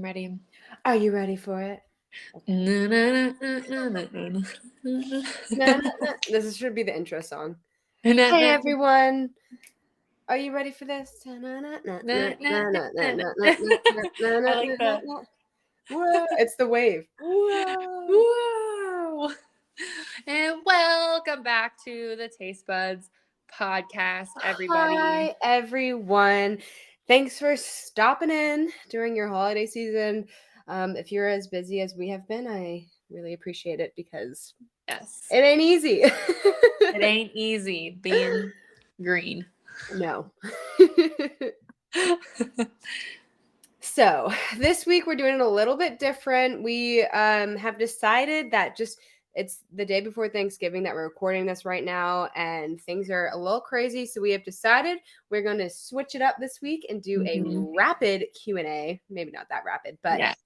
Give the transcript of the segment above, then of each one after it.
ready. Are you ready for it? Na, na, na, na, na, na, na, Na, na, na. This should be the intro song. na, na, Hey na, everyone, are you ready for this? Na, na, na, na, na, na, na, na, na, na, na, na. na, na, I like na, that. na. Whoa, it's the wave. Whoa. Whoa! And welcome back to the Taste Buds podcast, everybody. Hi everyone. Thanks for stopping in during your holiday season. If you're as busy as we have been, I really appreciate it because Yes, it ain't easy. it ain't easy being green. No. So this week we're doing it a little bit different. We have decided that it's the day before Thanksgiving that we're recording this right now, and things are a little crazy. So we have decided we're going to switch it up this week and do a rapid Q&A. Maybe not that rapid, but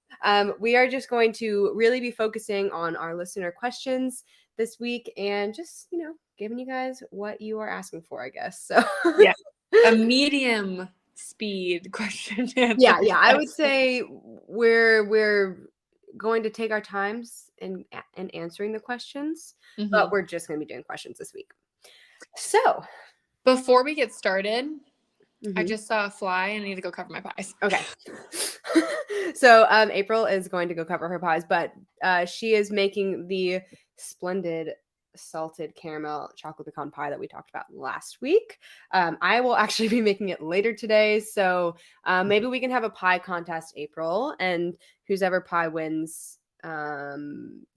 we are just going to really be focusing on our listener questions this week and just, giving you guys what you are asking for, I guess. So yeah, a medium speed question. Yeah, I would say we're going to take our times in answering the questions, but we're just going to be doing questions this week. So, before we get started, I just saw a fly and I need to go cover my pies. Okay. So, April is going to go cover her pies, but she is making the splendid salted caramel chocolate pecan pie that we talked about last week. I will actually be making it later today, so maybe we can have a pie contest, April, and whoever pie wins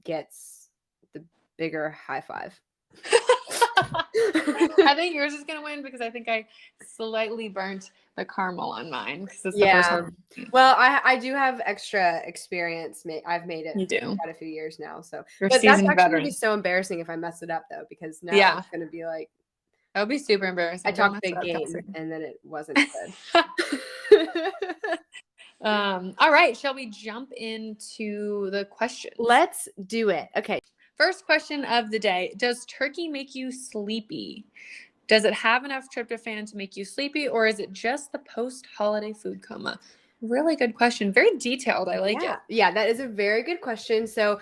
gets the bigger high five. I think yours is gonna win because I think I slightly burnt the caramel on mine because it's the first one. Well, I do have extra experience. I've made it for quite a few years now, so but that's actually gonna be so embarrassing if I mess it up though, because now it's gonna be like that would be super embarrassing. I talked big game and then it wasn't good. All right, shall we jump into the questions? Let's do it. Okay. First question of the day: does turkey make you sleepy? Does it have enough tryptophan to make you sleepy, or is it just the post-holiday food coma? Really good question. Very detailed. I like it. Yeah, that is a very good question. So,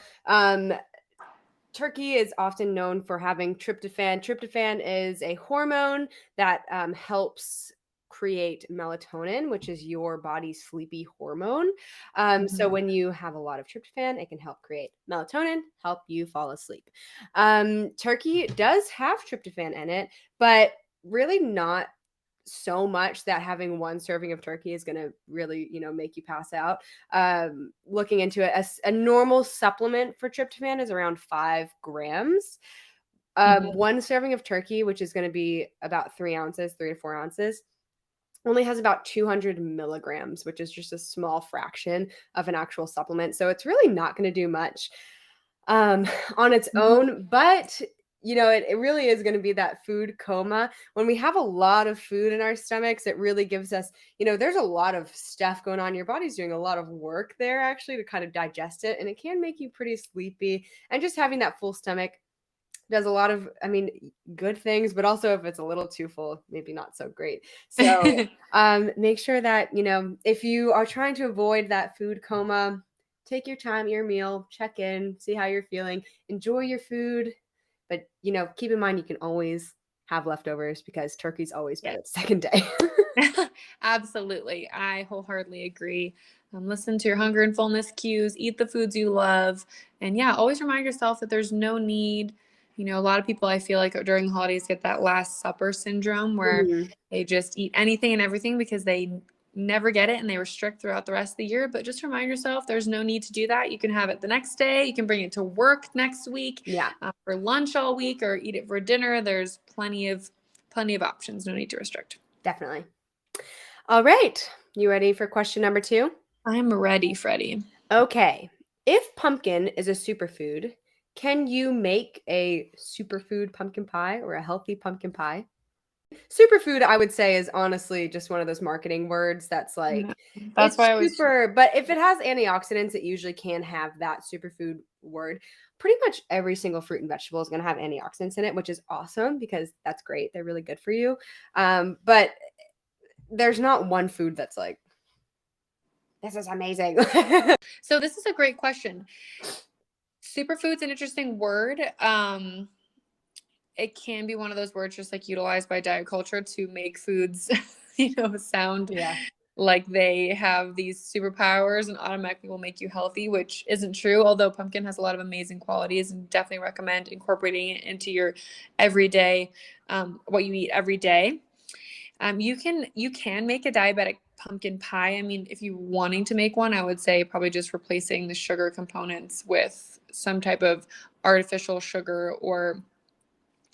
turkey is often known for having tryptophan. Tryptophan is a hormone that helps create melatonin, which is your body's sleepy hormone. So when you have a lot of tryptophan, it can help create melatonin, help you fall asleep. Turkey does have tryptophan in it, but really not so much that having one serving of turkey is going to really, make you pass out. Looking into it, a normal supplement for tryptophan is around 5 grams. One serving of turkey, which is going to be about 3 to 4 ounces, only has about 200 milligrams, which is just a small fraction of an actual supplement. So it's really not going to do much on its own, but it really is going to be that food coma. When we have a lot of food in our stomachs, it really gives us, there's a lot of stuff going on. Your body's doing a lot of work there actually to kind of digest it, and it can make you pretty sleepy. And just having that full stomach does a lot of, good things, but also if it's a little too full, maybe not so great. So make sure that, if you are trying to avoid that food coma, take your time, eat your meal, check in, see how you're feeling, enjoy your food. But, keep in mind, you can always have leftovers because turkey's always better the second day. Absolutely. I wholeheartedly agree. Listen to your hunger and fullness cues, eat the foods you love. And always remind yourself that there's no need. A lot of people, I feel like during the holidays get that Last Supper syndrome where they just eat anything and everything because they never get it and they restrict throughout the rest of the year. But just remind yourself there's no need to do that. You can have it the next day. You can bring it to work next week, for lunch all week, or eat it for dinner. There's plenty of options. No need to restrict. Definitely. All right. You ready for question number 2? I'm ready, Freddie. Okay. If pumpkin is a superfood, can you make a superfood pumpkin pie or a healthy pumpkin pie? Superfood, I would say, is honestly just one of those marketing words that's like, that's why but if it has antioxidants, it usually can have that superfood word. Pretty much every single fruit and vegetable is going to have antioxidants in it, which is awesome because that's great. They're really good for you. But there's not one food that's like This is amazing. So this is a great question. Superfood's an interesting word. It can be one of those words just like utilized by diet culture to make foods, sound Yeah. like they have these superpowers and automatically will make you healthy, which isn't true. Although pumpkin has a lot of amazing qualities, and definitely recommend incorporating it into your everyday, what you eat every day. You can make a diabetic pumpkin pie. I mean, if you're wanting to make one, I would say probably just replacing the sugar components with some type of artificial sugar or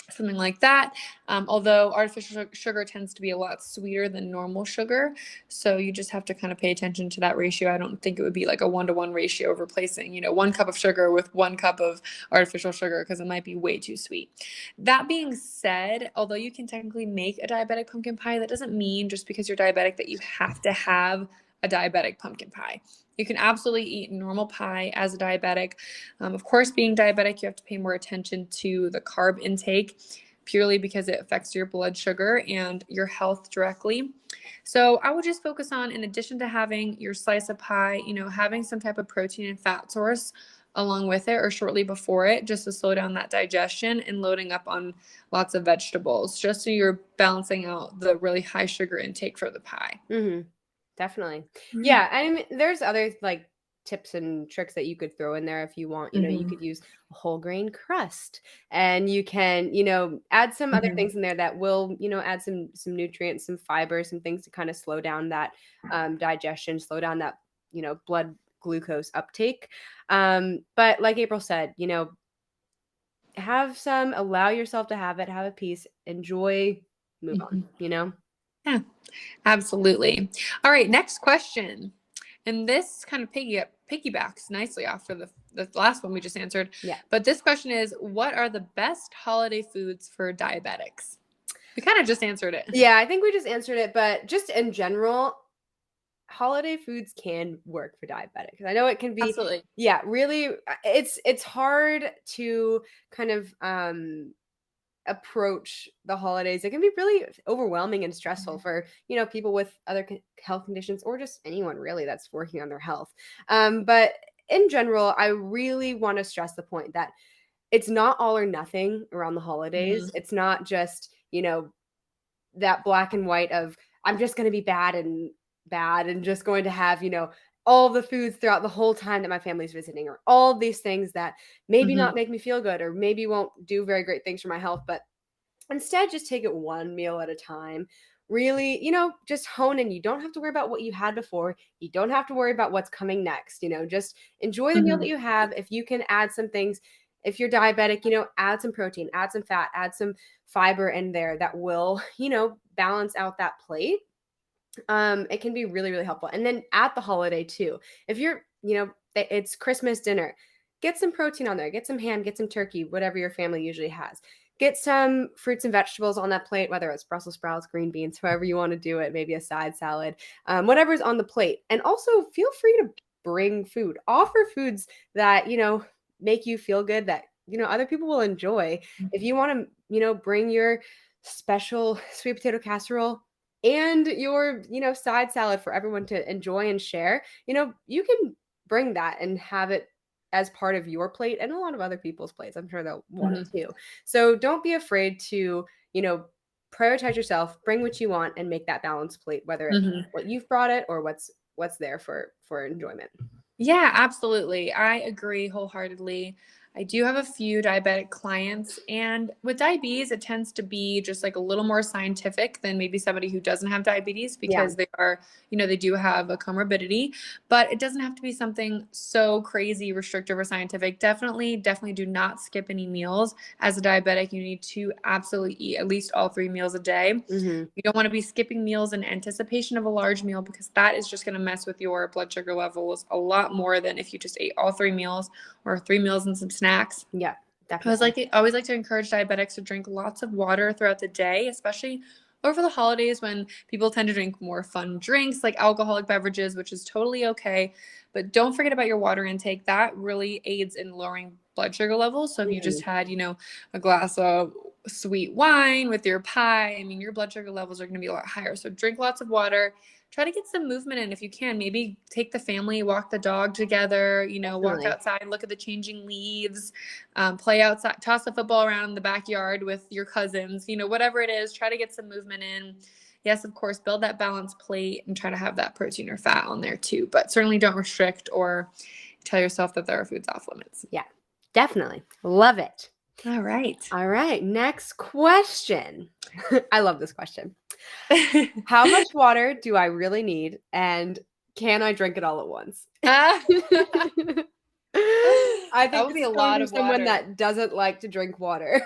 something like that. Although artificial sugar tends to be a lot sweeter than normal sugar. So you just have to kind of pay attention to that ratio. I don't think it would be like a 1-to-1 ratio of replacing, 1 cup of sugar with 1 cup of artificial sugar, because it might be way too sweet. That being said, although you can technically make a diabetic pumpkin pie, that doesn't mean just because you're diabetic that you have to have a diabetic pumpkin pie. You can absolutely eat normal pie as a diabetic. Of course, being diabetic, you have to pay more attention to the carb intake purely because it affects your blood sugar and your health directly. So I would just focus on, in addition to having your slice of pie, having some type of protein and fat source along with it or shortly before it, just to slow down that digestion, and loading up on lots of vegetables, just so you're balancing out the really high sugar intake for the pie. Mm-hmm. Definitely. Yeah. Yeah, I mean, there's other like tips and tricks that you could throw in there if you want. You Mm-hmm. could use a whole grain crust, and you can, add some other Mm-hmm. things in there that will, add some nutrients, some fiber, some things to kind of slow down that digestion, slow down that, blood glucose uptake. But like April said, allow yourself to have it, have a piece, enjoy, move Mm-hmm. on. Yeah, absolutely. All right, next question. And this kind of piggybacks nicely off of the last one we just answered. Yeah. But this question is, what are the best holiday foods for diabetics? We kind of just answered it. Yeah, I think we just answered it, but just in general, holiday foods can work for diabetics. I know it can be, Absolutely. yeah, really, it's hard to kind of approach the holidays. It can be really overwhelming and stressful for, people with other health conditions, or just anyone really that's working on their health. But in general, I really want to stress the point that it's not all or nothing around the holidays. Mm-hmm. It's not just, that black and white of I'm just going to be bad and just going to have, all the foods throughout the whole time that my family's visiting, or all of these things that maybe Mm-hmm. not make me feel good, or maybe won't do very great things for my health, but instead just take it one meal at a time. Really, just hone in. You don't have to worry about what you had before. You don't have to worry about what's coming next. Just enjoy the meal Mm-hmm. that you have. If you can add some things, if you're diabetic, add some protein, add some fat, add some fiber in there that will, balance out that plate. It can be really, really helpful. And then at the holiday too, if you're, it's Christmas dinner, get some protein on there, get some ham, get some turkey, whatever your family usually has. Get some fruits and vegetables on that plate, whether it's Brussels sprouts, green beans, however you want to do it, maybe a side salad, whatever's on the plate. And also feel free to bring food, offer foods that, make you feel good, that, other people will enjoy. If you want to, bring your special sweet potato casserole and your, side salad for everyone to enjoy and share, you can bring that and have it as part of your plate and a lot of other people's plates. I'm sure they'll want it Mm-hmm. too. So don't be afraid to, prioritize yourself, bring what you want, and make that balanced plate, whether it's Mm-hmm. what you've brought it or what's there for enjoyment. Yeah, absolutely. I agree wholeheartedly. I do have a few diabetic clients, and with diabetes, it tends to be just like a little more scientific than maybe somebody who doesn't have diabetes, Yeah. because they do have a comorbidity, but it doesn't have to be something so crazy restrictive or scientific. Definitely do not skip any meals. As a diabetic, you need to absolutely eat at least all 3 meals a day. Mm-hmm. You don't want to be skipping meals in anticipation of a large meal, because that is just going to mess with your blood sugar levels a lot more than if you just ate all 3 meals, or 3 meals and some snacks. Yeah, I definitely. always like to encourage diabetics to drink lots of water throughout the day, especially over the holidays when people tend to drink more fun drinks like alcoholic beverages, which is totally okay. But don't forget about your water intake. That really aids in lowering blood sugar levels. So if you Mhm. just had, a glass of sweet wine, with your pie, I mean, your blood sugar levels are going to be a lot higher. So drink lots of water. Try to get some movement in if you can. Maybe take the family, walk the dog together, walk Definitely. outside, look at the changing leaves, play outside, toss the football around in the backyard with your cousins, whatever it is, try to get some movement in. Yes, of course, build that balanced plate and try to have that protein or fat on there too, but certainly don't restrict or tell yourself that there are foods off limits. Yeah, definitely. Love it. All right. All right, next question. I love this question. How much water do I really need, and can I drink it all at once? Ah, I that think would this be is a coming lot from of someone water. that doesn't like to drink water.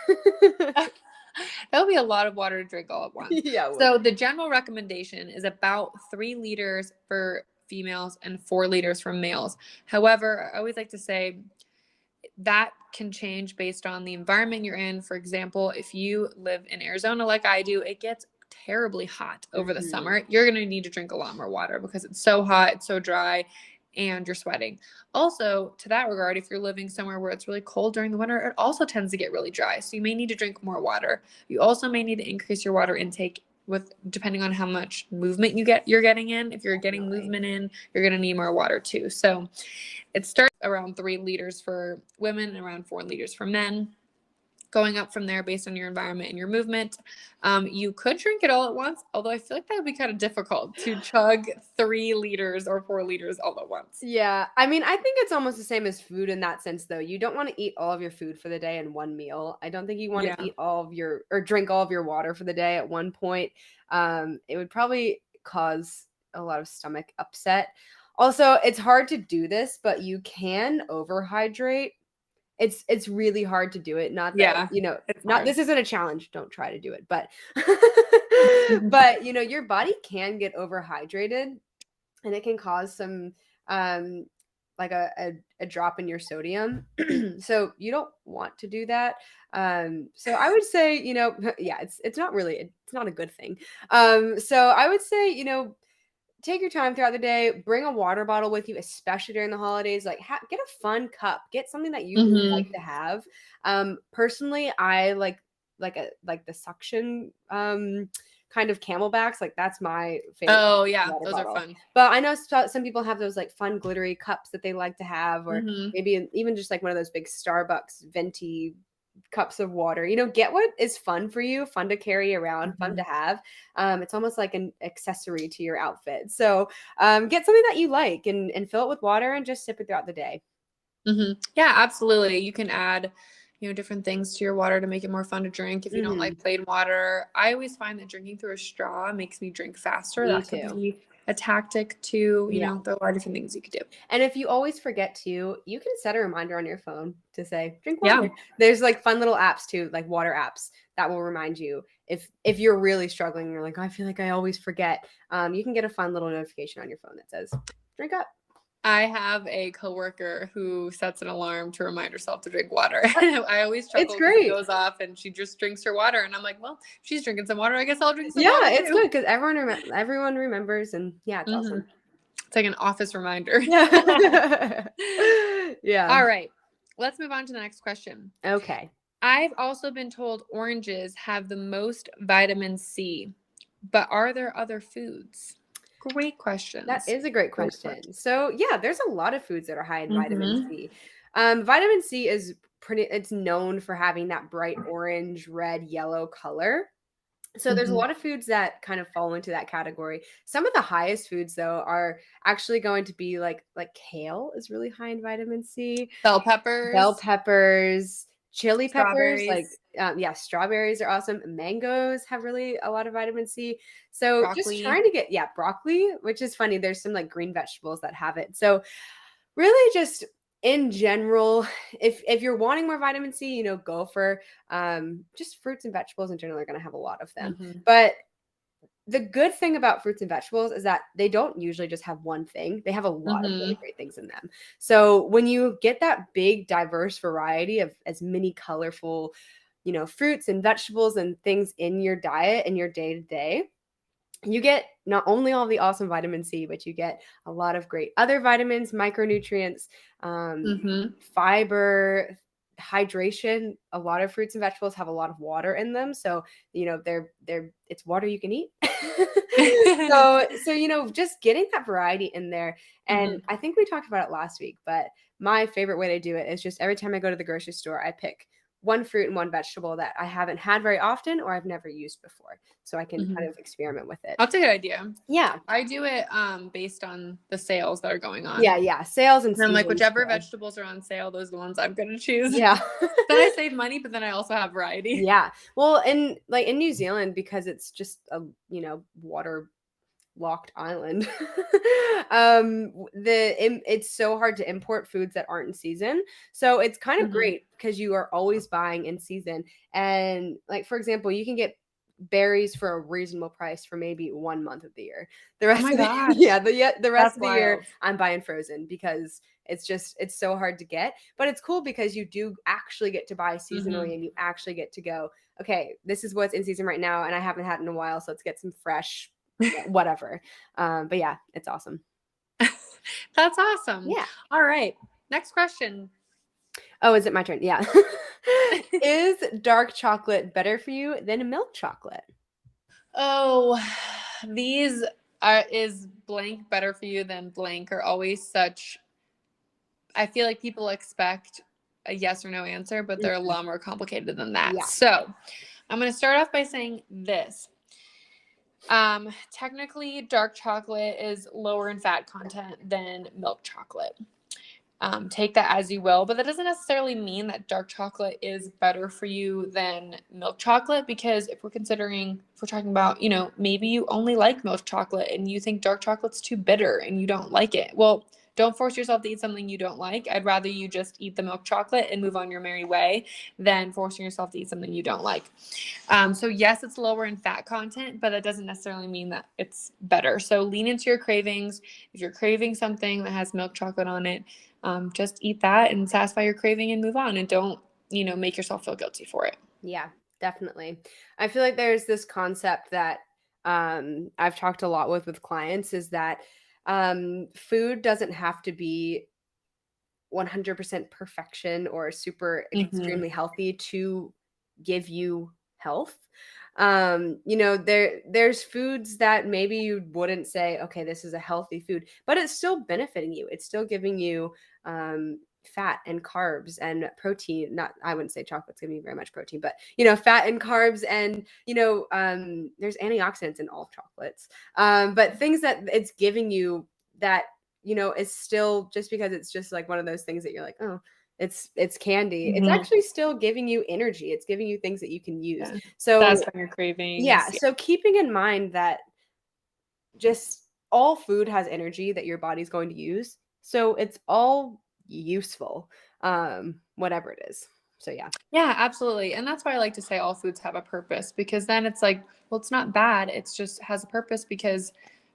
That would be a lot of water to drink all at once. Yeah, it would. So the general recommendation is about 3 liters for females and 4 liters for males. However, I always like to say that can change based on the environment you're in. For example, if you live in Arizona like I do, it gets terribly hot over the Mhm. summer. You're going to need to drink a lot more water because it's so hot, it's so dry, and you're sweating. Also, to that regard, if you're living somewhere where it's really cold during the winter, it also tends to get really dry. So you may need to drink more water. You also may need to increase your water intake with depending on how much movement you're getting in. If you're getting Definitely. movement in, you're going to need more water too. So it starts around 3 liters for women and around 4 liters for men. Going up from there based on your environment and your movement. You could drink it all at once, although I feel like that would be kind of difficult to chug 3 liters or 4 liters all at once. Yeah, I mean, I think it's almost the same as food in that sense, though. You don't want to eat all of your food for the day in one meal. I don't think you want to Yeah. eat all of your or drink all of your water for the day at one point. It would probably cause a lot of stomach upset. Also, it's hard to do this, but you can overhydrate. It's really hard to do it. Not that, Yeah. It's not hard. this isn't a challenge. Don't try to do it, but but your body can get overhydrated and it can cause some um like a drop in your sodium. So you don't want to do that. So I would say, yeah, it's not really it's not a good thing. So I would say, take your time throughout the day, bring a water bottle with you, especially during the holidays. Like get a fun cup, get something that you really like Mm-hmm. to have. Personally, I like the suction kind of camelbacks. Like that's my favorite Oh, yeah. water Those are bottle. fun. But I know some people have those like fun glittery cups that they like to have, or Mm-hmm. maybe even just like one of those big Starbucks venti cups of water. Get what is fun for you, fun to carry around, fun Mm-hmm. to have. It's almost like an accessory to your outfit. So get something that you like and fill it with water and just sip it throughout the day. Mm-hmm. Yeah, absolutely. You can add, different things to your water to make it more fun to drink if you don't Hmm. like plain water. I always find that drinking through a straw makes me drink faster. Me That could too. be a tactic too. Yeah. There are a lot of different things you could do. And if you always forget to, you can set a reminder on your phone to say, drink Yeah. water. There's like fun little apps too, like water apps that will remind you if you're really struggling, you're like, I feel like I always forget. You can get a fun little notification on your phone that says, drink up. I have a coworker who sets an alarm to remind herself to drink water. I always It's chuckle because it great. goes off and she just drinks her water. And I'm like, well, if she's drinking some water, I guess I'll drink some Yeah, water it's too. good because everyone remembers, and yeah, it's Mm-hmm. awesome. It's like an office reminder. Yeah. Yeah. All right, let's move on to the next question. Okay. I've also been told oranges have the most vitamin C, but are there other foods? Great That questions. is a great Great questions. question. So yeah, there's a lot of foods that are high in vitamin Mm-hmm. C. Vitamin C is it's known for having that bright orange, red, yellow color. So there's a Mm-hmm. lot of foods that kind of fall into that category. Some of the highest foods though are actually going to be like kale is really high in vitamin C. Bell Bell peppers, peppers, chili peppers, strawberries, yeah, strawberries are awesome. Mangoes have really a lot of vitamin C. So just broccoli. trying to get, yeah, broccoli, which is funny. There's some like green vegetables that have it. So really just in general, if you're wanting more vitamin C, go for just fruits and vegetables in general are going to have a lot of them. Mm-hmm. But the good thing about fruits and vegetables is that they don't usually just have one thing. They have a lot of really Mm-hmm. great things in them. So when you get that big diverse variety of as many colorful, fruits and vegetables and things in your diet and your day to day, you get not only all the awesome vitamin C, but you get a lot of great other vitamins, micronutrients, Mm-hmm. fiber, hydration, a lot of fruits and vegetables have a lot of water in them. So, it's water you can eat. So, just getting that variety in there. And Mhm. I think we talked about it last week, but my favorite way to do it is just every time I go to the grocery store, I pick one fruit and one vegetable that I haven't had very often or I've never used before. So I can kind Mhm. of experiment with it. That's a good idea. Yeah. I do it based on the sales that are going on. Yeah. Yeah. Sales and And I'm like, seasons whichever too. vegetables are on sale, those are the ones I'm gonna choose. Yeah. Then I save money, but then I also have variety. Yeah. Well, in New Zealand, because it's just a, water locked island. It's so hard to import foods that aren't in season. So it's kind of Mhm. great because you are always buying in season. And like for example, you can get berries for a reasonable price for maybe 1 month of the year. The Oh rest my of the gosh. the rest That's of the year wild. I'm buying frozen because it's so hard to get. But it's cool because you do actually get to buy Mhm. seasonally and you actually get to go, okay, this is what's in season right now and I haven't had it in a while, so let's get some fresh whatever. But yeah, it's awesome. That's awesome. Yeah. All right. Next question. Oh, is it my turn? Yeah. Is dark chocolate better for you than milk chocolate? Oh, these are is blank better for you than blank are always such. I feel like people expect a yes or no answer, but they're a Mhm. lot more complicated than that. Yeah. So I'm going to start off by saying this. Technically, dark chocolate is lower in fat content than milk chocolate. Take that as you will, but that doesn't necessarily mean that dark chocolate is better for you than milk chocolate, because if we're talking about, maybe you only like milk chocolate and you think dark chocolate's too bitter and you don't like it. Well, don't force yourself to eat something you don't like. I'd rather you just eat the milk chocolate and move on your merry way than forcing yourself to eat something you don't like. So yes, it's lower in fat content, but that doesn't necessarily mean that it's better. So lean into your cravings. If you're craving something that has milk chocolate on it, just eat that and satisfy your craving and move on, and don't, make yourself feel guilty for it. Yeah, definitely. I feel like there's this concept that I've talked a lot with clients is that food doesn't have to be 100% perfection or super Mm-hmm. extremely healthy to give you health. There's foods that maybe you wouldn't say, okay, this is a healthy food, but it's still benefiting you. It's still giving you fat and carbs and protein. Not, I wouldn't say chocolate's giving you very much protein, but fat and carbs and there's antioxidants in all chocolates. But things that it's giving you that is still, just because it's just like one of those things that you're like, oh, it's candy. It's Mm-hmm. actually still giving you energy. It's giving you things that you can use. Yeah. So Satisfy your yeah, cravings. Yeah. so keeping in mind that just all food has energy that your body's going to use. So it's all useful, whatever it is. So yeah. Yeah, absolutely. And that's why I like to say all foods have a purpose, because then it's like, well, it's not bad. It's just has a purpose because,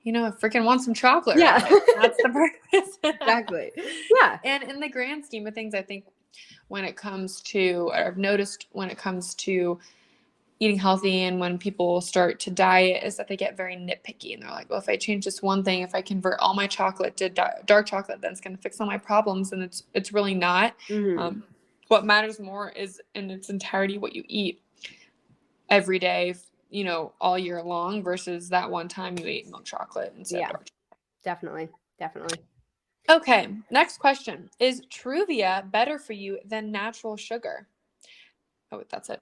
I freaking want some chocolate right Yeah. now. That's the purpose. Exactly. Yeah. And in the grand scheme of things, I think I've noticed when it comes to eating healthy and when people start to diet, is that they get very nitpicky and they're like, well, if I change this one thing, if I convert all my chocolate to dark chocolate, then it's going to fix all my problems. And it's really not. Hmm. Um, what matters more is in its entirety what you eat every day, all year long, versus that one time you ate milk chocolate instead of Yeah, dark definitely. Definitely. chocolate. Okay, next question. Is Truvia better for you than natural sugar? Oh, that's it.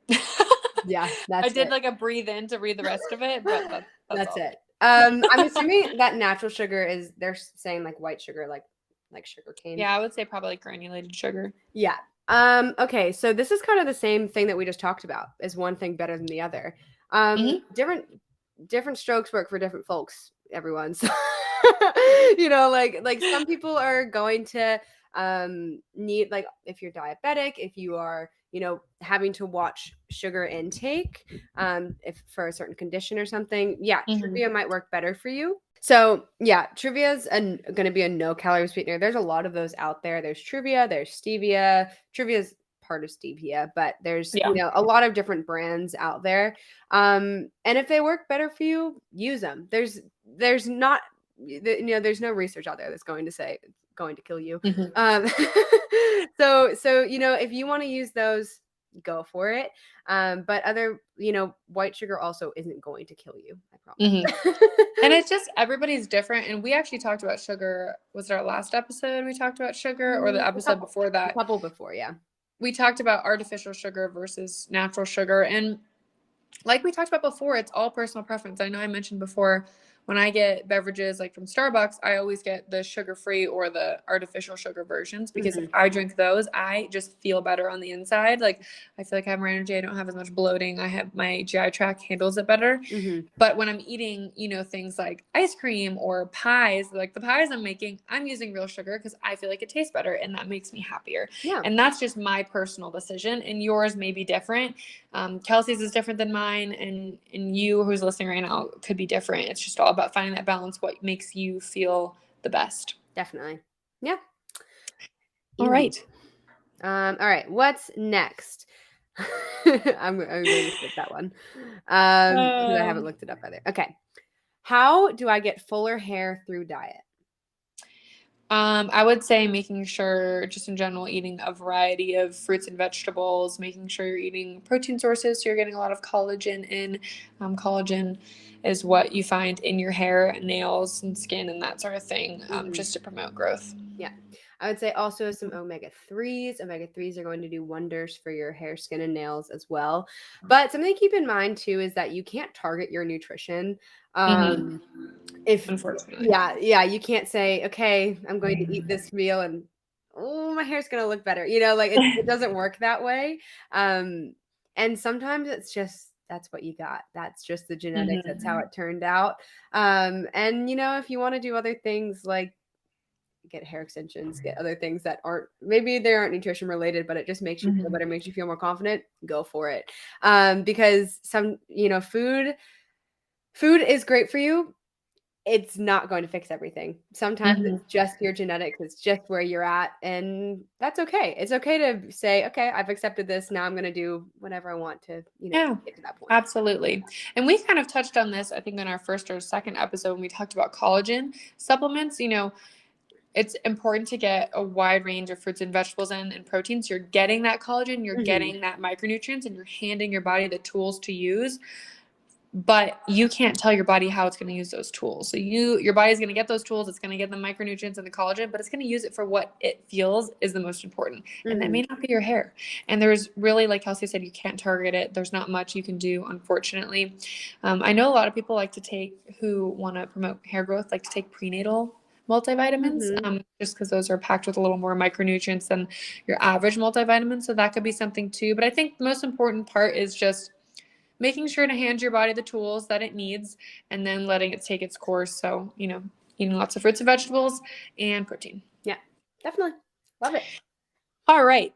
Yeah, I that's did it. like a breathe in to read the rest of it, but that's That's all. it. I'm assuming that natural sugar is, they're saying like white sugar, like sugar cane. Yeah, I would say probably like granulated sugar. Yeah. Okay, so this is kind of the same thing that we just talked about. Is one thing better than the other? Hmm. Different strokes work for different folks, everyone. So like some people are going to need, like if you're diabetic, if you are, having to watch sugar intake, if for a certain condition or something, yeah, Hmm. Truvia might work better for you. So yeah, Truvia is going to be a no calorie sweetener. There's a lot of those out there. There's Truvia, there's stevia. Truvia is part of stevia, but there's Yeah. a lot of different brands out there. And if they work better for you, use them. There's not, there's no research out there that's going to say going to kill you. Mhm. So if you want to use those, go for it. But other, white sugar also isn't going to kill you, I Mhm. promise. And it's just everybody's different. And we actually talked about sugar. Was it our last episode we talked about sugar, or the A episode couple, before a that? couple before, yeah. We talked about artificial sugar versus natural sugar. And like we talked about before, it's all personal preference. I know I mentioned before, when I get beverages like from Starbucks, I always get the sugar-free or the artificial sugar versions, because if Mhm. I drink those, I just feel better on the inside. Like, I feel like I have more energy. I don't have as much bloating. I have my GI tract handles it better. Mhm. But when I'm eating, things like ice cream or pies, like the pies I'm making, I'm using real sugar because I feel like it tastes better and that makes me happier. Yeah. And that's just my personal decision. And yours may be different. Kelsey's is different than mine, and you who's listening right now could be different. It's just all about finding that balance, what makes you feel the best. Definitely. Yeah. All Easy. right. All right. What's next? I'm going to skip that one because I haven't looked it up either. Okay. How do I get fuller hair through diet? I would say making sure, just in general, eating a variety of fruits and vegetables, making sure you're eating protein sources so you're getting a lot of collagen in. Collagen is what you find in your hair, nails, and skin, and that sort of thing, just to promote growth. Yeah. I would say also some omega-3s. Omega-3s are going to do wonders for your hair, skin, and nails as well. But something to keep in mind too is that you can't target your nutrition. Mm-hmm. If Unfortunately. yeah, you can't say, okay, I'm going to eat this meal and oh, my hair's going to look better. Like it doesn't work that way. And sometimes it's just that's what you got. That's just the genetics. That's how Mm-hmm. it turned out. And if you want to do other things like get hair extensions, get other things that maybe they aren't nutrition related, but it just makes you feel better, makes you feel more confident, go for it. Because some, food is great for you. It's not going to fix everything. Sometimes Mm-hmm. it's just your genetics. It's just where you're at. And that's okay. It's okay to say, okay, I've accepted this. Now I'm going to do whatever I want to, Yeah, get to that point. absolutely. And we kind of touched on this, I think, in our first or second episode when we talked about collagen supplements. It's important to get a wide range of fruits and vegetables and proteins. You're getting that collagen, you're Mhm. getting that micronutrients, and you're handing your body the tools to use. But you can't tell your body how it's going to use those tools. So your body's going to get those tools. It's going to get the micronutrients and the collagen, but it's going to use it for what it feels is the most important. And that may Mhm. not be your hair. And there's really, like Kelsey said, you can't target it. There's not much you can do, unfortunately. I know a lot of people who want to promote hair growth, like to take prenatal multivitamins, Mhm. just because those are packed with a little more micronutrients than your average multivitamin. So that could be something too. But I think the most important part is just making sure to hand your body the tools that it needs and then letting it take its course. So, eating lots of fruits and vegetables and protein. Yeah, definitely. Love it. All right.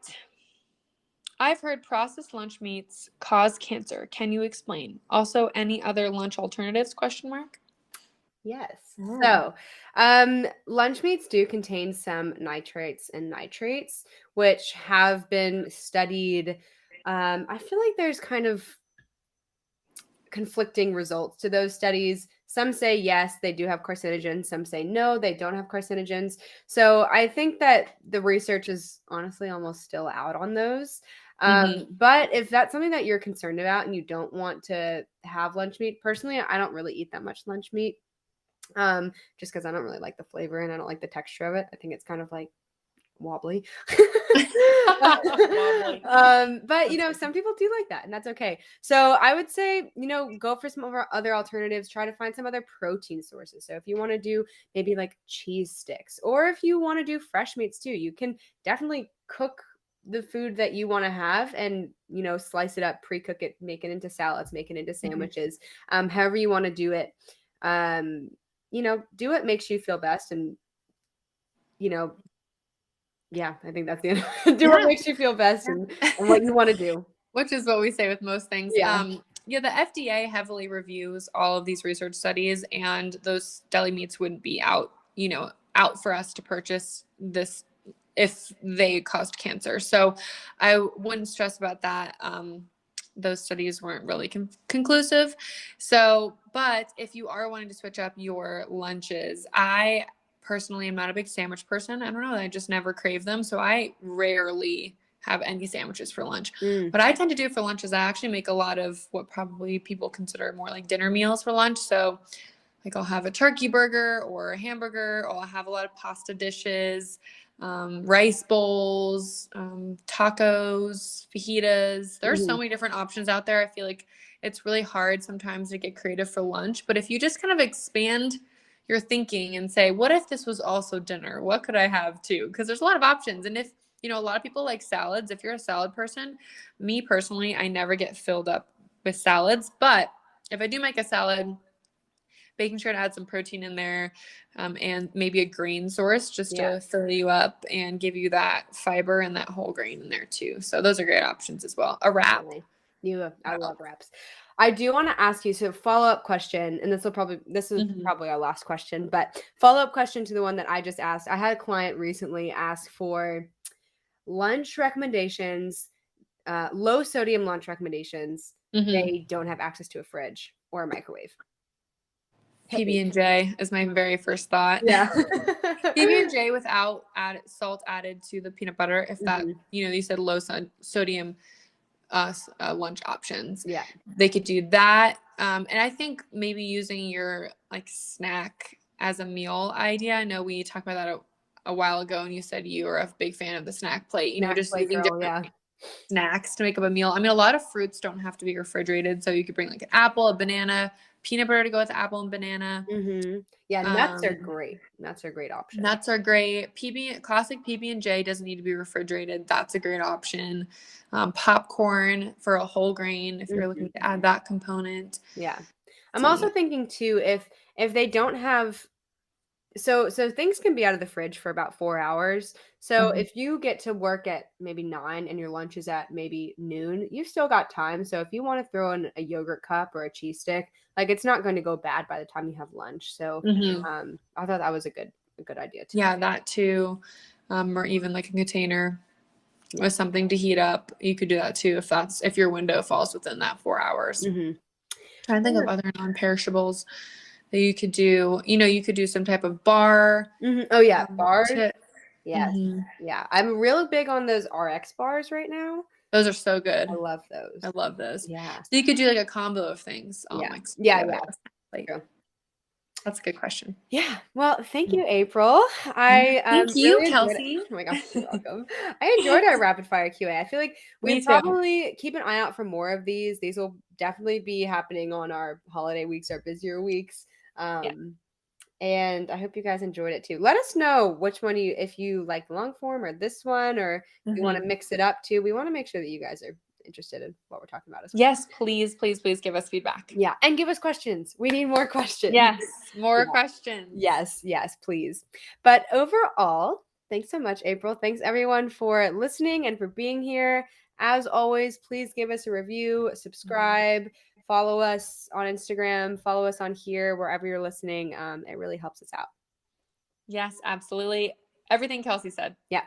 I've heard processed lunch meats cause cancer. Can you explain? Also, any other lunch alternatives? Question mark. Yes. Oh. So, lunch meats do contain some nitrates and nitrates, which have been studied. I feel like there's kind of conflicting results to those studies. Some say yes, they do have carcinogens. Some say no, they don't have carcinogens. So I think that the research is honestly almost still out on those. Mm-hmm. But if that's something that you're concerned about and you don't want to have lunch meat, personally, I don't really eat that much lunch meat. Just because I don't really like the flavor and I don't like the texture of it. I think it's kind of like wobbly. Wobbly. But some people do like that, and that's okay. So I would say, go for some of our other alternatives. Try to find some other protein sources. So if you want to do maybe like cheese sticks, or if you want to do fresh meats too, you can definitely cook the food that you want to have and slice it up, pre-cook it, make it into salads, make it into sandwiches, however you want to do it. Do what makes you feel best, and yeah, I think that's the end. Do what makes you feel best and what you want to do. Which is what we say with most things. Yeah. Yeah, the FDA heavily reviews all of these research studies, and those deli meats wouldn't be out for us to purchase this if they caused cancer. So I wouldn't stress about that. Those studies weren't really conclusive. So, but if you are wanting to switch up your lunches, I personally am not a big sandwich person. I don't know. I just never crave them. So I rarely have any sandwiches for lunch. Mm. What I tend to do for lunch is I actually make a lot of what probably people consider more like dinner meals for lunch. So like I'll have a turkey burger or a hamburger, or I'll have a lot of pasta dishes, rice bowls, tacos, fajitas. There's so many different options out there. I feel like it's really hard sometimes to get creative for lunch, but if you just kind of expand your thinking and say, what if this was also dinner? What could I have too? Because there's a lot of options. And if, you know, a lot of people like salads. If you're a salad person, me personally, I never get filled up with salads. But if I do make a salad, making sure to add some protein in there, and maybe a grain source just to fill you up and give you that fiber and that whole grain in there too. So those are great options as well. A wrap. I love wraps. I do want to ask you, so follow-up question, and this is probably our last question, but follow-up question to the one that I just asked. I had a client recently ask for lunch recommendations, low sodium lunch recommendations. They don't have access to a fridge or a microwave. PB&J is my very first thought. Yeah. PB&J without salt added to the peanut butter. If that, you know, you said low sodium lunch options. Yeah. They could do that. And I think maybe using your like snack as a meal idea. I know we talked about that a while ago, and you said you were a big fan of the snack plate. You know, just using different snacks to make up a meal. I mean, a lot of fruits don't have to be refrigerated, so you could bring like an apple, a banana, peanut butter to go with the apple and banana. Yeah, nuts are great. Nuts are a great option. Nuts are great. Classic PB&J doesn't need to be refrigerated. That's a great option. Popcorn for a whole grain if you're looking to add that component. Yeah. I'm also thinking too, if they don't have, so things can be out of the fridge for about 4 hours. So if you get to work at maybe 9 and your lunch is at maybe noon, you've still got time. So if you want to throw in a yogurt cup or a cheese stick, like it's not going to go bad by the time you have lunch. So I thought that was a good idea too. Yeah, that too. Or even like a container with something to heat up. You could do that too if your window falls within that 4 hours. Trying to think of other non-perishables that you could do. You know, you could do some type of bar. Oh yeah, bars. Yes. Yeah. I'm really big on those RX bars right now. Those are so good. I love those. I love those. Yeah. So you could do like a combo of things. Yeah. Like, that's a good question. Yeah. Well, thank you, April. Thank you, really Kelsey. Oh my gosh, you're welcome. I enjoyed our rapid fire QA. I feel like we probably keep an eye out for more of these. These will definitely be happening on our holiday weeks, our busier weeks. And I hope you guys enjoyed it too. Let us know which one if you like the long form or this one, or if you want to mix it up too. We want to make sure that you guys are interested in what we're talking about as well. Yes, please give us feedback. Yeah, and give us questions. We need more questions. Yes, more questions. Yes, please. But overall, thanks so much, April. Thanks everyone for listening and for being here. As always, please give us a review, subscribe, follow us on Instagram, follow us on here, wherever you're listening. It really helps us out. Yes, absolutely. Everything Kelsey said. Yeah.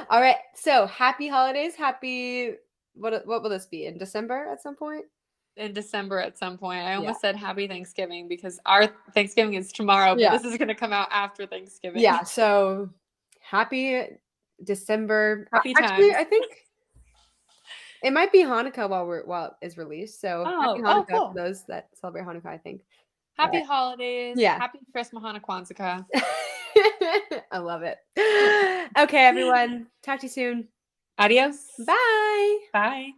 All right. So happy holidays. What will this be? In December at some point? In December at some point. I almost said happy Thanksgiving because our Thanksgiving is tomorrow, but this is going to come out after Thanksgiving. Yeah. So happy December. Happy Actually, times. I think it might be Hanukkah while it's released. So happy Hanukkah for those that celebrate Hanukkah, I think. Happy holidays. Yeah. Happy Christmas, Hanukkah, Kwanzaa. I love it. Okay, everyone. Talk to you soon. Adios. Bye. Bye.